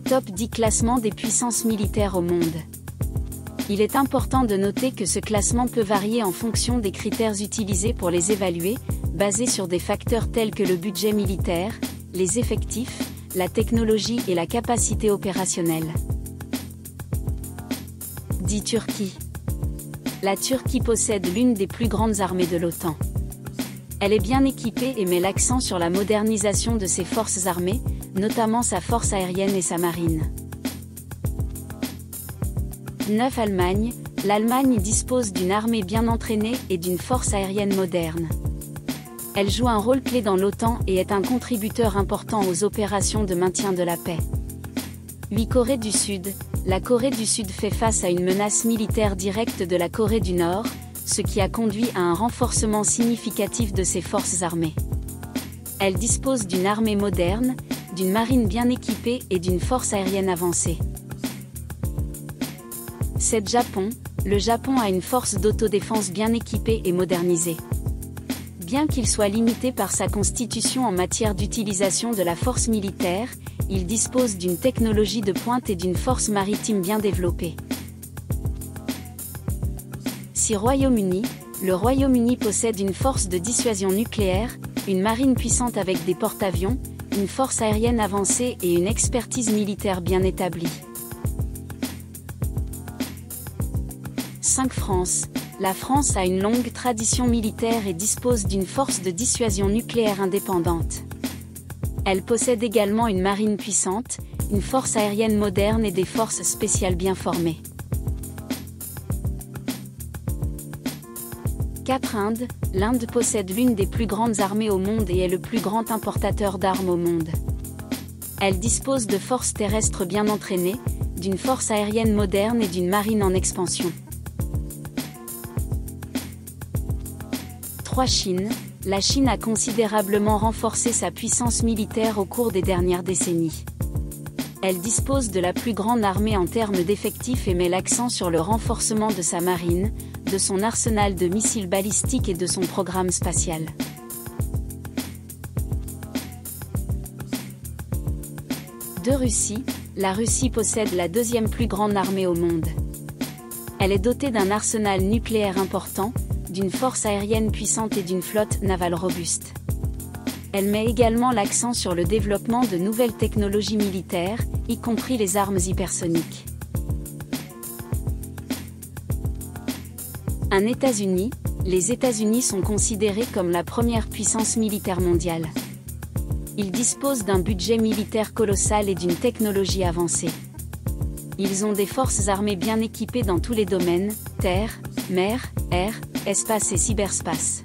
Top 10 classement des puissances militaires au monde. Il est important de noter que ce classement peut varier en fonction des critères utilisés pour les évaluer, basés sur des facteurs tels que le budget militaire, les effectifs, la technologie et la capacité opérationnelle. 10 Turquie. La Turquie possède l'une des plus grandes armées de l'OTAN. Elle est bien équipée et met l'accent sur la modernisation de ses forces armées, notamment sa force aérienne et sa marine. 9 Allemagne. L'Allemagne dispose d'une armée bien entraînée et d'une force aérienne moderne. Elle joue un rôle clé dans l'OTAN et est un contributeur important aux opérations de maintien de la paix. 8 Corée du Sud. La Corée du Sud fait face à une menace militaire directe de la Corée du Nord, ce qui a conduit à un renforcement significatif de ses forces armées. Elle dispose d'une armée moderne, d'une marine bien équipée et d'une force aérienne avancée. 7 Japon. Le Japon a une force d'autodéfense bien équipée et modernisée. Bien qu'il soit limité par sa constitution en matière d'utilisation de la force militaire, il dispose d'une technologie de pointe et d'une force maritime bien développée. 6 Royaume-Uni. Le Royaume-Uni possède une force de dissuasion nucléaire, une marine puissante avec des porte-avions, une force aérienne avancée et une expertise militaire bien établie. 5 France. La France a une longue tradition militaire et dispose d'une force de dissuasion nucléaire indépendante. Elle possède également une marine puissante, une force aérienne moderne et des forces spéciales bien formées. 4 Inde. L'Inde possède l'une des plus grandes armées au monde et est le plus grand importateur d'armes au monde. Elle dispose de forces terrestres bien entraînées, d'une force aérienne moderne et d'une marine en expansion. 3 Chine. La Chine a considérablement renforcé sa puissance militaire au cours des dernières décennies. Elle dispose de la plus grande armée en termes d'effectifs et met l'accent sur le renforcement de sa marine, de son arsenal de missiles balistiques et de son programme spatial. 2 Russie. La Russie possède la deuxième plus grande armée au monde. Elle est dotée d'un arsenal nucléaire important, d'une force aérienne puissante et d'une flotte navale robuste. Elle met également l'accent sur le développement de nouvelles technologies militaires, y compris les armes hypersoniques. 1 États-Unis. Les États-Unis sont considérés comme la première puissance militaire mondiale. Ils disposent d'un budget militaire colossal et d'une technologie avancée. Ils ont des forces armées bien équipées dans tous les domaines, terre, mer, air, espace et cyberspace.